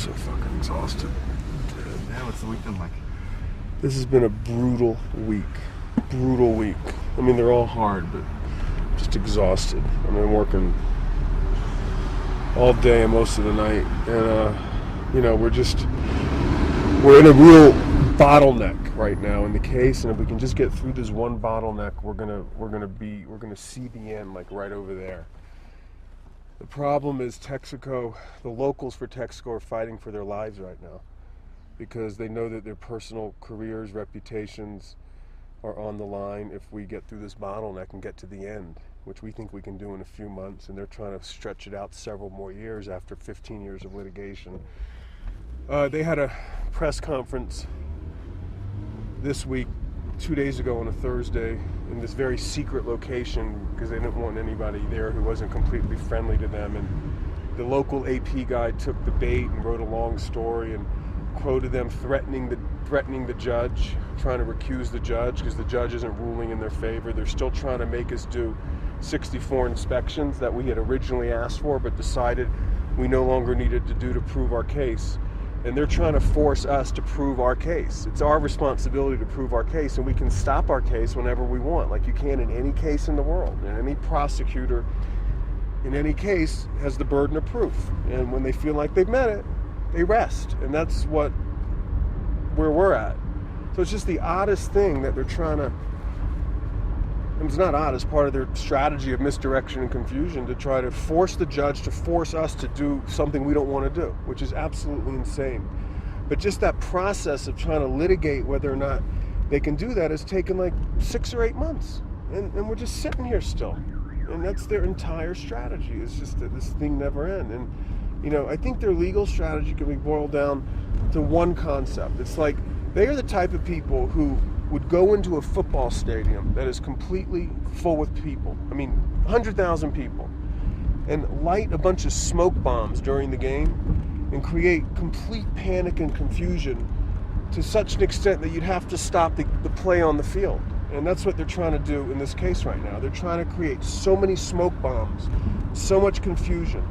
so fucking exhausted. Yeah, what's the week been like? This has been a brutal week. Brutal week. I mean, they're all hard, but just exhausted. I mean, I'm working all day and most of the night, and we're in a real bottleneck right now in the case, and if we can just get through this one bottleneck, we're gonna see the end, like right over there. The problem is Texaco, the locals for Texaco are fighting for their lives right now because they know that their personal careers, reputations are on the line if we get through this bottleneck and get to the end, which we think we can do in a few months, and they're trying to stretch it out several more years after 15 years of litigation. They had a press conference this week, 2 days ago on a Thursday, in this very secret location because they didn't want anybody there who wasn't completely friendly to them. And the local AP guy took the bait and wrote a long story and quoted them threatening the judge, trying to recuse the judge because the judge isn't ruling in their favor. They're still trying to make us do 64 inspections that we had originally asked for but decided we no longer needed to do to prove our case. And they're trying to force us to prove our case. It's our responsibility to prove our case, and we can stop our case whenever we want, like you can in any case in the world. And any prosecutor in any case has the burden of proof. And when they feel like they've met it, they rest. And that's where we're at. So it's just the oddest thing that they're trying to, and it's not odd, it's part of their strategy of misdirection and confusion to try to force the judge to force us to do something we don't want to do, which is absolutely insane. But just that process of trying to litigate whether or not they can do that has taken like 6 or 8 months. And we're just sitting here still. And that's their entire strategy. It's just that this thing never ends. And, I think their legal strategy can be boiled down to one concept. It's like they are the type of people who would go into a football stadium that is completely full with people, 100,000 people, and light a bunch of smoke bombs during the game and create complete panic and confusion to such an extent that you'd have to stop the play on the field. And that's what they're trying to do in this case right now. They're trying to create so many smoke bombs, so much confusion,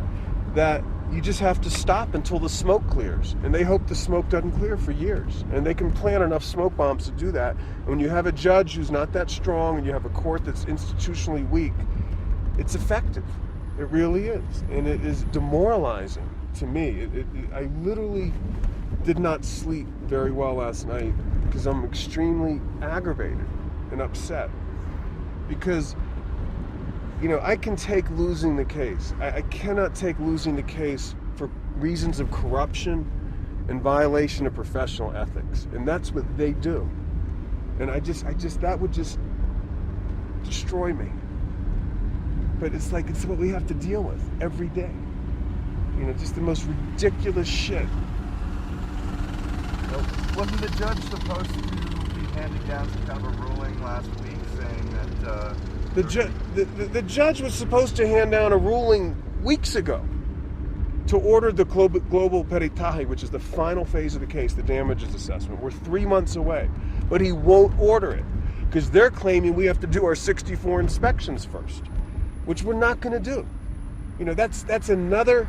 that you just have to stop until the smoke clears. And they hope the smoke doesn't clear for years. And they can plant enough smoke bombs to do that. And when you have a judge who's not that strong and you have a court that's institutionally weak, it's effective. It really is. And it is demoralizing to me. I literally did not sleep very well last night because I'm extremely aggravated and upset. Because I can take losing the case. I cannot take losing the case for reasons of corruption and violation of professional ethics. And that's what they do. And I just that would just destroy me. But it's what we have to deal with every day. Just the most ridiculous shit. Well, wasn't the judge supposed to be handing down some kind of a ruling last week saying that the judge was supposed to hand down a ruling weeks ago to order the global peritaje, which is the final phase of the case, the damages assessment. We're 3 months away, but he won't order it because they're claiming we have to do our 64 inspections first, which we're not going to do. That's another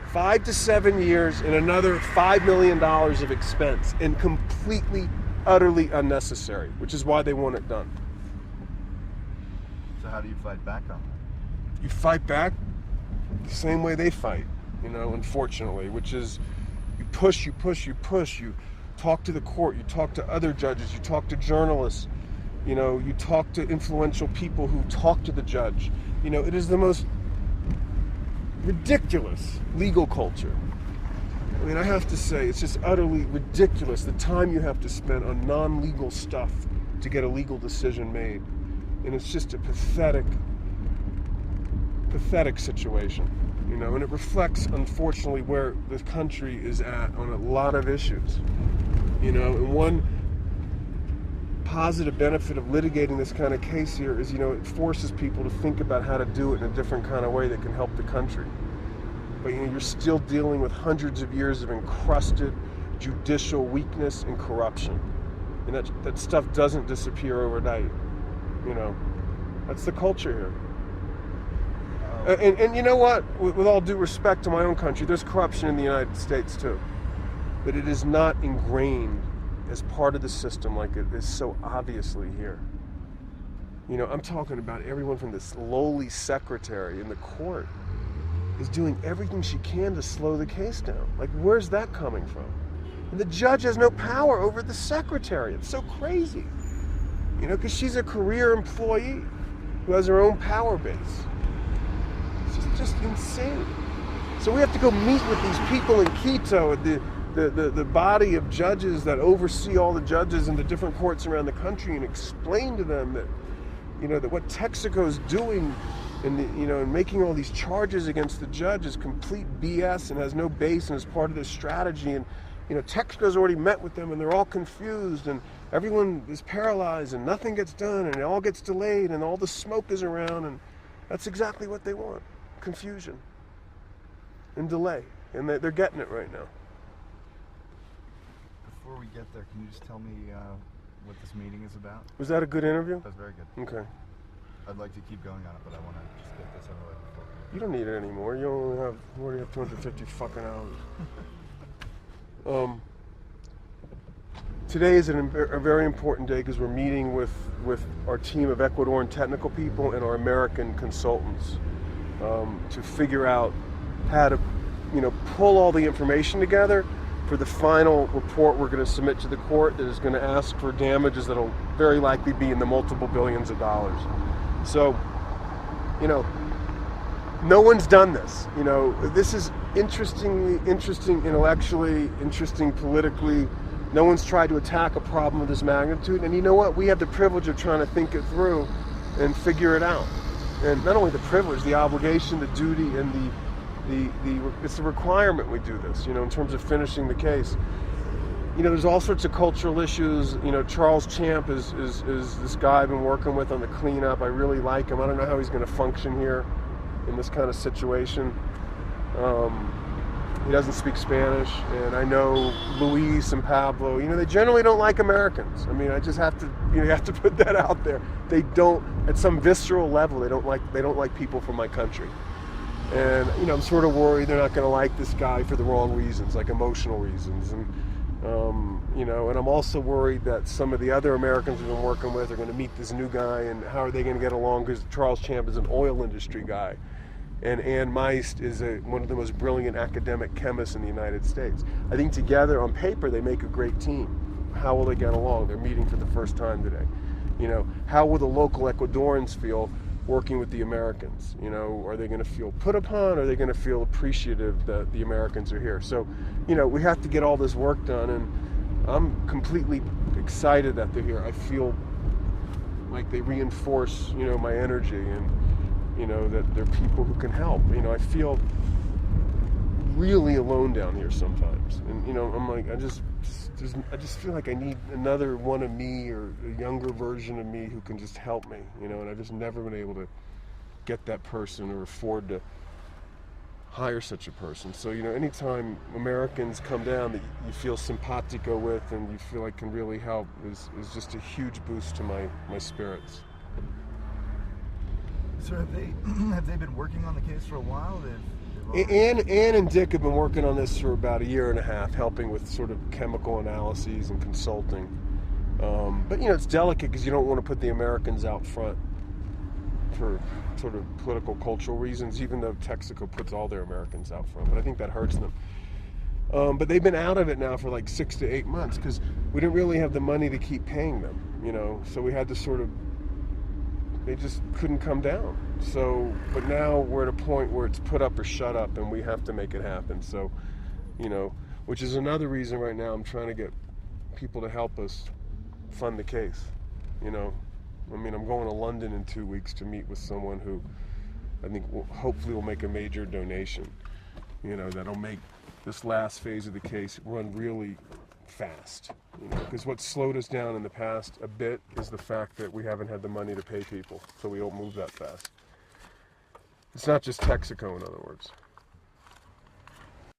5 to 7 years and another $5 million of expense, and completely, utterly unnecessary, which is why they want it done. So how do you fight back on that? You fight back the same way they fight, unfortunately, which is you push. You talk to the court, you talk to other judges, you talk to journalists, you talk to influential people who talk to the judge. It is the most ridiculous legal culture. I have to say, it's just utterly ridiculous the time you have to spend on non-legal stuff to get a legal decision made. And it's just a pathetic situation, and it reflects, unfortunately, where the country is at on a lot of issues. And one positive benefit of litigating this kind of case here is, it forces people to think about how to do it in a different kind of way that can help the country. But you're still dealing with hundreds of years of encrusted judicial weakness and corruption. And that stuff doesn't disappear overnight. That's the culture here. And you know what? With all due respect to my own country, there's corruption in the United States too. But it is not ingrained as part of the system like it is so obviously here. You know, I'm talking about everyone from this lowly secretary in the court is doing everything she can to slow the case down. Like, where's that coming from? And the judge has no power over the secretary. It's so crazy. You know, because she's a career employee who has her own power base. It's just insane. So we have to go meet with these people in Quito, the body of judges that oversee all the judges in the different courts around the country, and explain to them that, you know, that what Texaco's doing and making all these charges against the judge is complete BS and has no base and is part of this strategy. And, you know, Texaco's already met with them and they're all confused and everyone is paralyzed and nothing gets done and it all gets delayed and all the smoke is around, and that's exactly what they want. Confusion and delay. And they're getting it right now. Before we get there, can you just tell me what this meeting is about? Was that a good interview? That was very good. Okay. I'd like to keep going on it, but I want to just get this out of the way before. You don't need it anymore. You already have 250 fucking hours. Today is a very important day because we're meeting with our team of Ecuadorian technical people and our American consultants to figure out how to, you know, pull all the information together for the final report we're going to submit to the court that is going to ask for damages that will very likely be in the multiple billions of dollars. So, you know, no one's done this. You know, this is interesting intellectually, interesting politically. No one's tried to attack a problem of this magnitude. And you know what? We have the privilege of trying to think it through and figure it out. And not only the privilege, the obligation, the duty, and it's a requirement we do this, you know, in terms of finishing the case. You know, there's all sorts of cultural issues. You know, Charles Champ is this guy I've been working with on the cleanup. I really like him. I don't know how he's going to function here in this kind of situation. He doesn't speak Spanish, and I know Luis and Pablo, you know, they generally don't like Americans. I mean, I just have to, you have to put that out there. They don't, at some visceral level, they don't like people from my country. And, you know, I'm sort of worried they're not going to like this guy for the wrong reasons, like emotional reasons. And, you know, and I'm also worried that some of the other Americans we've been working with are going to meet this new guy, and how are they going to get along, because Charles Champ is an oil industry guy. And Ann Meist is one of the most brilliant academic chemists in the United States. I think together, on paper, they make a great team. How will they get along? They're meeting for the first time today. You know, how will the local Ecuadorians feel working with the Americans? You know, are they going to feel put upon? Or are they going to feel appreciative that the Americans are here? So, you know, we have to get all this work done, and I'm completely excited that they're here. I feel like they reinforce, you know, my energy, and, you know, that they're people who can help. You know, I feel really alone down here sometimes, and, you know, I'm like, I just feel like I need another one of me, or a younger version of me who can just help me, you know, and I've just never been able to get that person or afford to hire such a person. So, you know, anytime Americans come down that you feel simpatico with and you feel like can really help is just a huge boost to my spirits. So have they been working on the case for a while? Ann and Dick have been working on this for about a year and a half, helping with sort of chemical analyses and consulting. But, you know, it's delicate because you don't want to put the Americans out front for sort of political, cultural reasons, even though Texaco puts all their Americans out front. But I think that hurts them. But they've been out of it now for like 6 to 8 months because we didn't really have the money to keep paying them, you know, so we had to sort of, they just couldn't come down. So, but now we're at a point where it's put up or shut up, and we have to make it happen. So, you know, which is another reason right now I'm trying to get people to help us fund the case. You know, I mean, I'm going to London in 2 weeks to meet with someone who I think hopefully will make a major donation, you know, that'll make this last phase of the case run really fast. You know, because what slowed us down in the past a bit is the fact that we haven't had the money to pay people, so we don't move that fast. It's not just Texaco, in other words.